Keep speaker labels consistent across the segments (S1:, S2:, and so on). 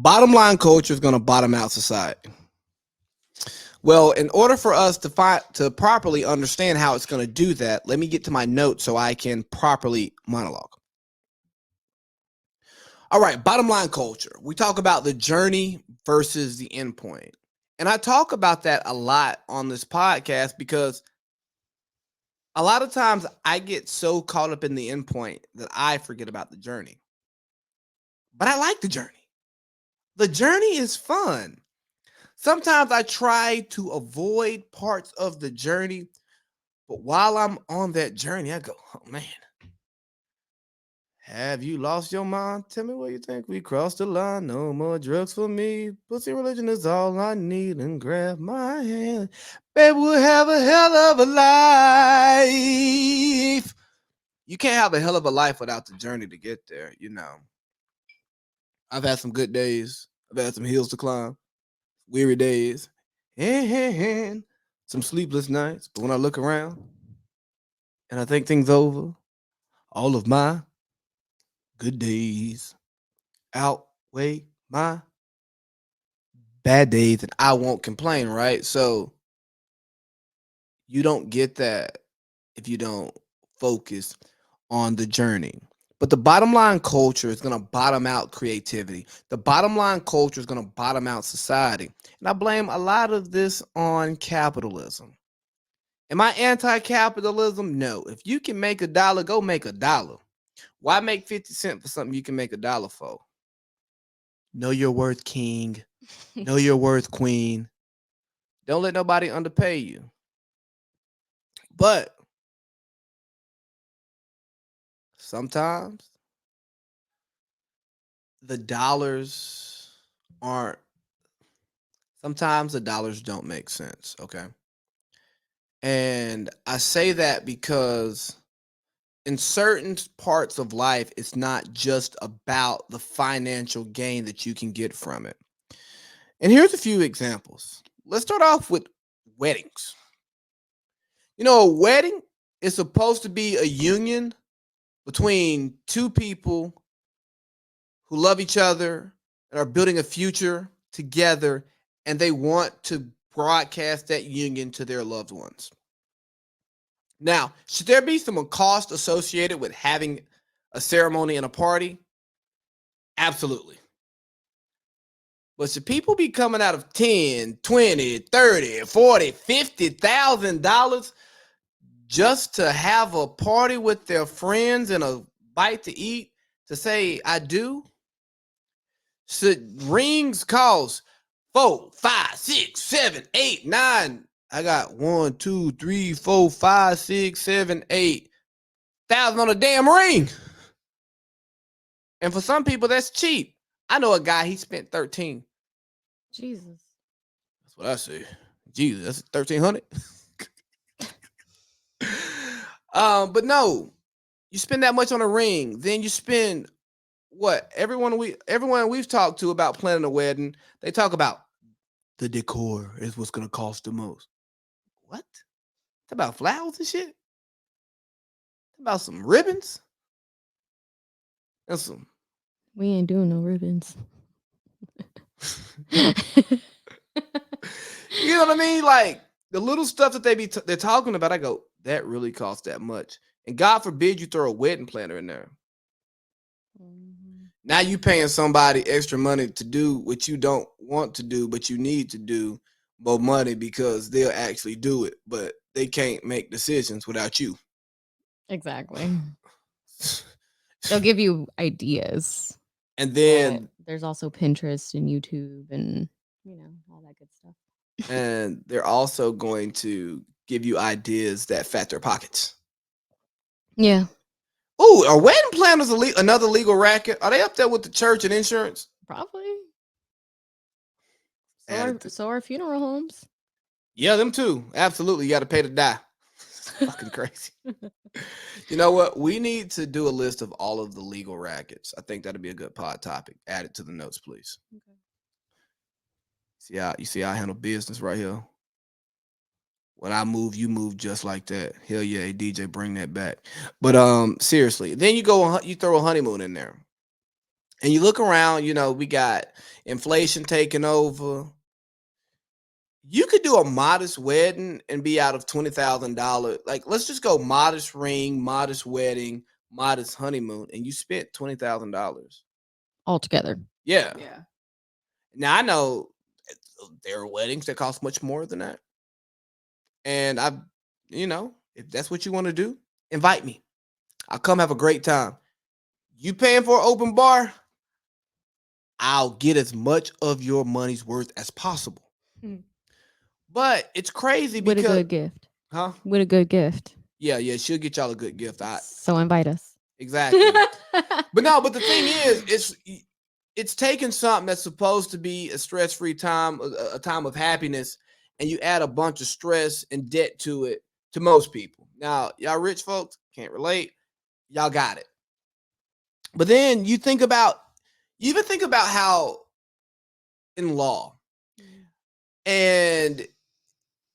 S1: Bottom line culture is going to bottom out society. Well, in order for us to properly understand how it's going to do that, let me get to my notes so I can properly monologue. All right, bottom line culture. We talk about the journey versus the endpoint. And I talk about that a lot on this podcast because a lot of times I get so caught up in the endpoint that I forget about the journey. But I like the journey. The journey is fun. Sometimes I try to avoid parts of the journey, but while I'm on that journey, I go, oh man, have you lost your mind? Tell me where you think we crossed the line. No more drugs for me. Pussy religion is all I need. And grab my hand. Baby, we'll have a hell of a life. You can't have a hell of a life without the journey to get there, you know. I've had some good days. I've had some hills to climb, weary days, and some sleepless nights. But when I look around and I think things over, all of my good days outweigh my bad days, and I won't complain, right? So you don't get that if you don't focus on the journey. But the bottom line culture is going to bottom out creativity. The bottom line culture is going to bottom out society. And I blame a lot of this on capitalism. Am I anti-capitalism? No. If you can make a dollar, go make a dollar. Why make 50 cents for something you can make a dollar for? Know your worth, king. Know your worth, queen. Don't let nobody underpay you. But sometimes the dollars aren't, sometimes the dollars don't make sense, okay? And I say that because in certain parts of life, it's not just about the financial gain that you can get from it. And here's a few examples. Let's start off with weddings. You know, a wedding is supposed to be a union between two people who love each other and are building a future together, and they want to broadcast that union to their loved ones. Now, should there be some cost associated with having a ceremony and a party? Absolutely. But should people be coming out of 10, 20, 30, 40, $50,000 just to have a party with their friends and a bite to eat to say I do? Should rings cost 4, 5, 6, 7, 8, 9? I got 1, 2, 3, 4, 5, 6, 7, 8,000 on a damn ring. And for some people, that's cheap. I know a guy, he spent 13.
S2: Jesus.
S1: That's what I say. Jesus, that's 1,300. But no, you spend that much on a ring, then you spend what? Everyone we've talked to about planning a wedding, they talk about the decor is what's gonna cost the most. What? It's about flowers and shit? It's about some ribbons and some.
S2: We ain't doing no ribbons.
S1: You know what I mean? Like the little stuff that they're talking about. I go, that really costs that much. And God forbid you throw a wedding planner in there. Now you paying somebody extra money to do what you don't want to do, but you need to do more money because they'll actually do it, but they can't make decisions without you.
S2: Exactly. They'll give you ideas.
S1: And
S2: But
S1: then
S2: there's also Pinterest and YouTube and, all that good stuff.
S1: and they're also going to give you ideas that fat their pockets.
S2: Yeah,
S1: Oh, are wedding planners another legal racket? Are they up there with the church and insurance?
S2: probably.
S1: Added to-
S2: So are funeral homes.
S1: Yeah, them too. Absolutely. You got to pay to die. It's fucking crazy. You know what? We need to do a list of all of the legal rackets. I think that'd be a good pod topic. Add it to the notes, please.
S2: Okay.
S1: See how I handle business right here. When I move, you move just like that. Hell yeah, hey, DJ, bring that back. But seriously, then you throw a honeymoon in there. And you look around, we got inflation taking over. You could do a modest wedding and be out of $20,000. Like, let's just go modest ring, modest wedding, modest honeymoon, and you spent $20,000.
S2: Altogether.
S1: Yeah.
S2: Yeah.
S1: Now I know there are weddings that cost much more than that, and if that's what you want to do, invite me. I'll come have a great time. You paying for an open bar? I'll get as much of your money's worth as possible.
S2: Mm.
S1: But it's crazy
S2: With a
S1: because,
S2: good gift.
S1: huh?
S2: With a good gift.
S1: Yeah, she'll get y'all a good gift.
S2: So invite us.
S1: Exactly. But the thing is, it's taking something that's supposed to be a stress-free time, a time of happiness, and you add a bunch of stress and debt to it to most people. Now, y'all rich folks can't relate. Y'all got it. But then you even think about how in law, and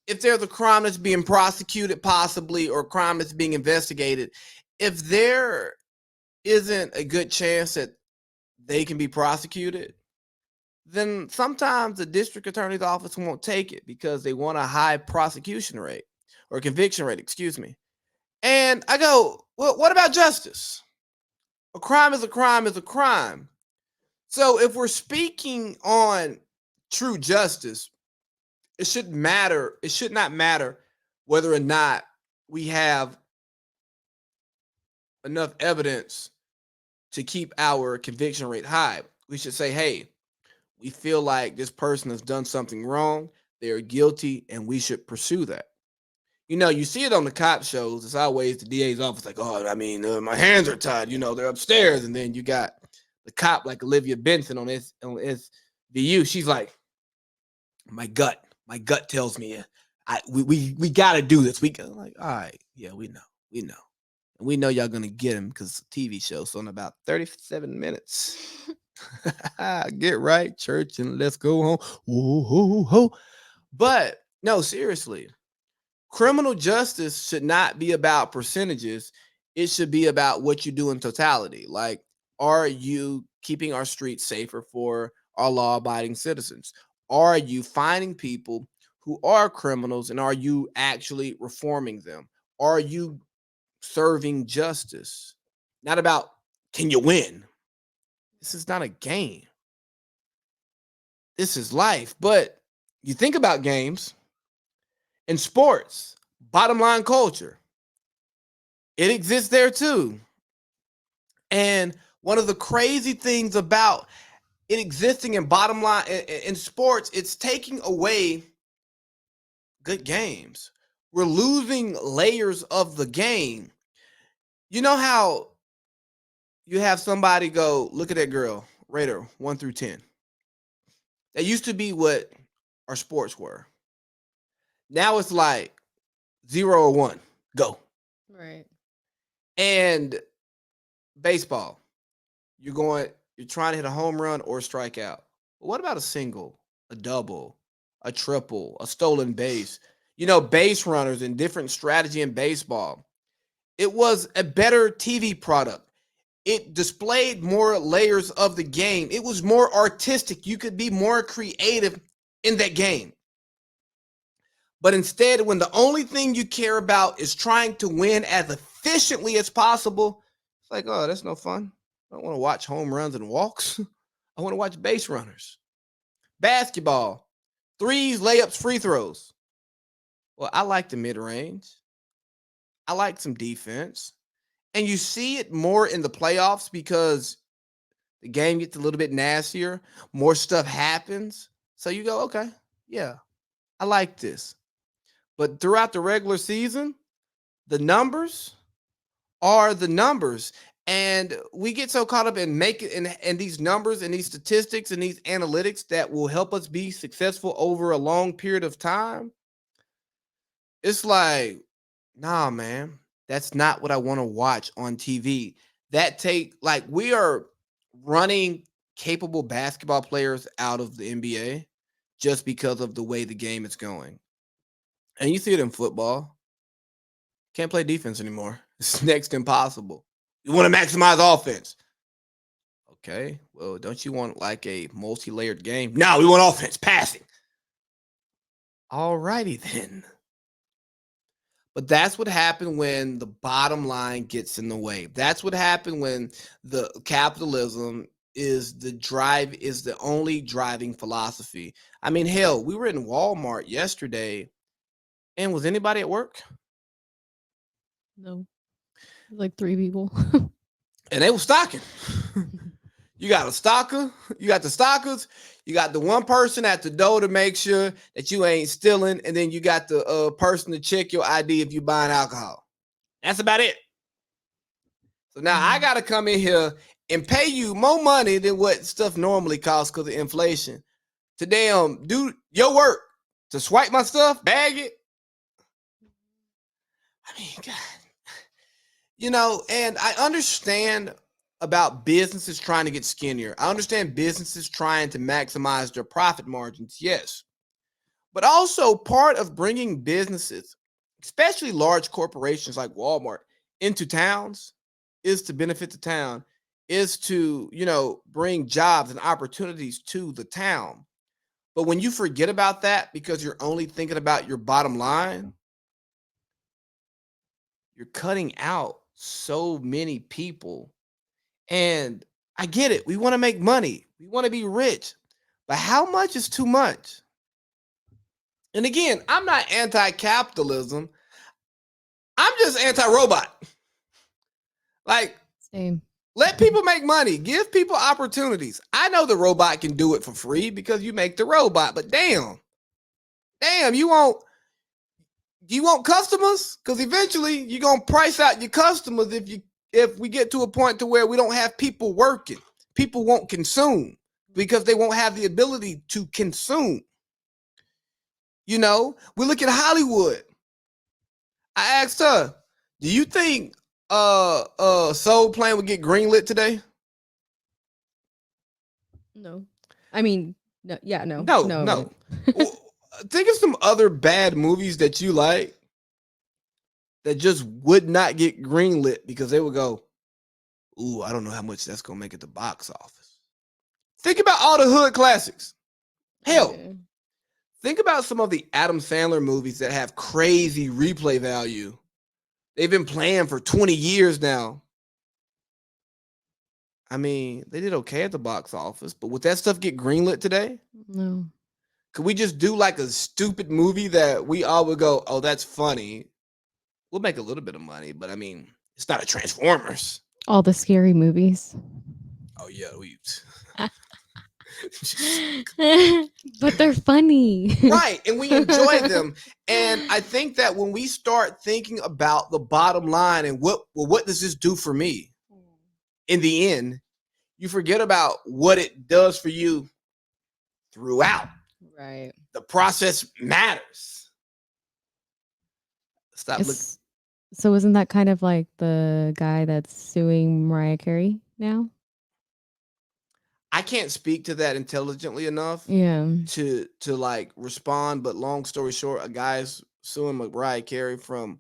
S1: if there's a crime that's being prosecuted possibly, or a crime that's being investigated, if there isn't a good chance that they can be prosecuted, then sometimes the district attorney's office won't take it because they want a high prosecution rate, or conviction rate, excuse me. And I go, well, what about justice? A crime is a crime is a crime. So if we're speaking on true justice, it should not matter whether or not we have enough evidence to keep our conviction rate high. We should say, hey, we feel like this person has done something wrong, they're guilty, and we should pursue that. You see it on the cop shows. It's always the DA's office, like, oh, I mean, my hands are tied. They're upstairs, and then you got the cop like Olivia Benson on SVU. She's like, my gut tells me, we got to do this. Like, all right, yeah, we know, and we know y'all gonna get him because it's a TV show. So in about 37 minutes. Get right, church, and let's go home. Whoa, ho, ho. But no, seriously, criminal justice should not be about percentages. It should be about what you do in totality. Like, are you keeping our streets safer for our law abiding citizens? Are you finding people who are criminals, and are you actually reforming them? Are you serving justice? Not about, can you win? This is not a game. This is life. But you think about games and sports, bottom line culture, it exists there too. And one of the crazy things about it existing in bottom line in sports, it's taking away good games. We're losing layers of the game. You know how you have somebody go, look at that girl, rate her 1 through 10. That used to be what our sports were. Now it's like 0 or 1, go.
S2: Right.
S1: And baseball, you're trying to hit a home run or a strikeout. But what about a single, a double, a triple, a stolen base? Base runners and different strategy in baseball. It was a better TV product. It displayed more layers of the game. It was more artistic. You could be more creative in that game. But instead, when the only thing you care about is trying to win as efficiently as possible, it's like, oh, that's no fun. I don't want to watch home runs and walks. I want to watch base runners. Basketball, threes, layups, free throws. Well, I like the mid range. I like some defense. And you see it more in the playoffs because the game gets a little bit nastier. More stuff happens. So you go, okay, yeah, I like this. But throughout the regular season, the numbers are the numbers. And we get so caught up in making and these numbers and these statistics and these analytics that will help us be successful over a long period of time. It's like, nah, man, that's not what I want to watch on TV. We are running capable basketball players out of the NBA just because of the way the game is going. And you see it in football. Can't play defense anymore. It's next to impossible. You want to maximize offense. Okay, well, don't you want like a multi-layered game? No, we want offense, passing. Alrighty then. But that's what happened when the bottom line gets in the way. That's what happened when the capitalism is the only driving philosophy. I mean, hell, we were in Walmart yesterday, and was anybody at work?
S2: No, like 3 people.
S1: And they were stocking. You got a stalker, you got the stalkers, you got the one person at the door to make sure that you ain't stealing, and then you got the person to check your ID if you buying alcohol. That's about it. So now I gotta come in here and pay you more money than what stuff normally costs because of inflation to damn do your work to swipe my stuff, bag it. I mean, God, and I understand about businesses trying to get skinnier. I understand businesses trying to maximize their profit margins, yes. But also part of bringing businesses, especially large corporations like Walmart, into towns is to benefit the town, is to, bring jobs and opportunities to the town. But when you forget about that because you're only thinking about your bottom line, you're cutting out so many people. And I get it. We want to make money. We want to be rich. But how much is too much? And again, I'm not anti-capitalism. I'm just anti-robot. Like,
S2: Same.
S1: let people make money. Give people opportunities. I know the robot can do it for free because you make the robot, but damn, you want customers? Because eventually you're gonna price out your customers if we get to a point to where we don't have people working. People won't consume because they won't have the ability to consume. We look at Hollywood. I asked her, do you think Soul Plane would get greenlit today?
S2: No. I mean, no, yeah, no.
S1: No,
S2: No, it
S1: no.
S2: wouldn't.
S1: Think of some other bad movies that you like that just would not get greenlit because they would go, ooh, I don't know how much that's gonna make at the box office. Think about all the hood classics. Hell,
S2: Yeah.
S1: think about some of the Adam Sandler movies that have crazy replay value. They've been playing for 20 years now. I mean, they did okay at the box office, but would that stuff get greenlit today?
S2: No.
S1: Could we just do like a stupid movie that we all would go, oh, that's funny? We'll make a little bit of money, but I mean, it's not a Transformers.
S2: All the scary movies.
S1: Oh yeah, we
S2: But they're funny.
S1: right, and we enjoy them. And I think that when we start thinking about the bottom line and what does this do for me in the end, you forget about what it does for you throughout.
S2: Right.
S1: The process matters. Stop looking.
S2: So isn't that kind of like the guy that's suing Mariah Carey now?
S1: I can't speak to that intelligently enough
S2: Yeah.
S1: to like respond. But long story short, a guy's suing Mariah Carey for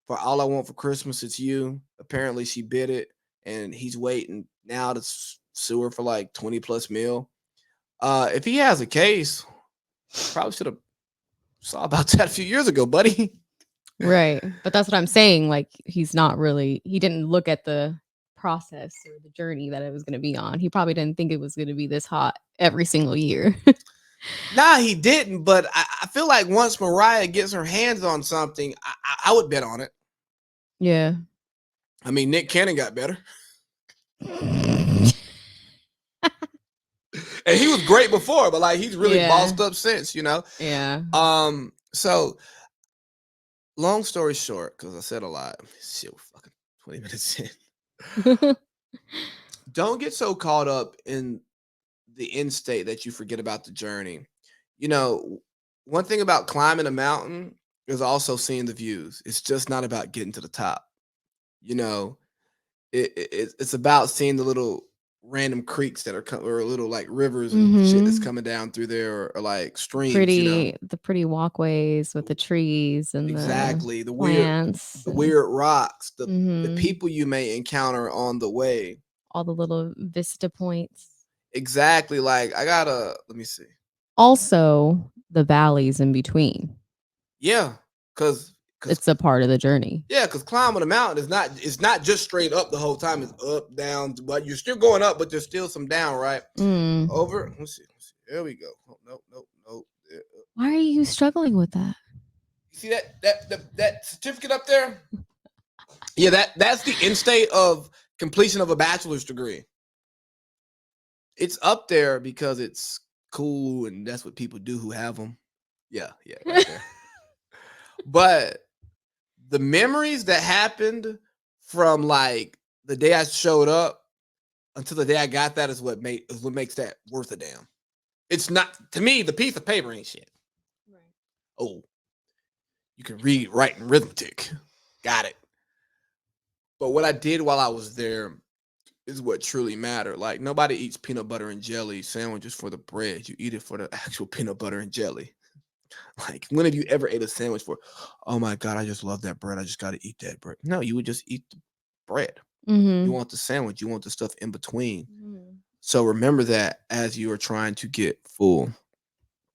S1: All I Want for Christmas It's You. Apparently she bid it, and he's waiting now to sue her for like 20 plus mil. If he has a case, probably should have saw about that a few years ago, buddy.
S2: Right. But that's what I'm saying. Like, he didn't look at the process or the journey that it was going to be on. He probably didn't think it was going to be this hot every single year.
S1: Nah, he didn't. But I feel like once Mariah gets her hands on something, I would bet on it.
S2: Yeah.
S1: I mean, Nick Cannon got better. And he was great before, but like he's really bossed up since,
S2: Yeah.
S1: So long story short, because I said a lot, shit, we're fucking 20 minutes in. Don't get so caught up in the end state that you forget about the journey. One thing about climbing a mountain is also seeing the views. It's just not about getting to the top. It's about seeing the little random creeks that are or little like rivers and shit that's coming down through there, or like streams.
S2: The pretty walkways with the trees and
S1: Exactly,
S2: the plants.
S1: the weird rocks, the
S2: Mhm.
S1: people you may encounter on the way.
S2: all the little vista points.
S1: Exactly. Like I gotta let me see.
S2: Also, the valleys in between.
S1: Yeah, cause
S2: It's a part of the journey.
S1: yeah, cause climbing a mountain is not it's not just straight up the whole time. It's up, down, but you're still going up, but there's still some down, right?
S2: Mm.
S1: Over. Let's see. There we go. Oh, nope, nope, nope.
S2: Why are you struggling with that?
S1: You see that certificate up there? Yeah, that's the end state of completion of a bachelor's degree. It's up there because it's cool and that's what people do who have them. Yeah, yeah, right there. But the memories that happened from like the day I showed up until the day I got that is what makes that worth a damn. It's not to me. The piece of paper ain't shit.
S2: Right.
S1: Oh, you can read, write, and arithmetic. Got it. But what I did while I was there is what truly mattered. Like nobody eats peanut butter and jelly sandwiches for the bread. You eat it for the actual peanut butter and jelly. Like when have you ever ate a sandwich for? Oh my god, I just love that bread. I just got to eat that bread. No, you would just eat the bread. You
S2: Mm-hmm.
S1: want the sandwich. You want the stuff in between.
S2: Mm-hmm.
S1: So remember that as you are trying to get full.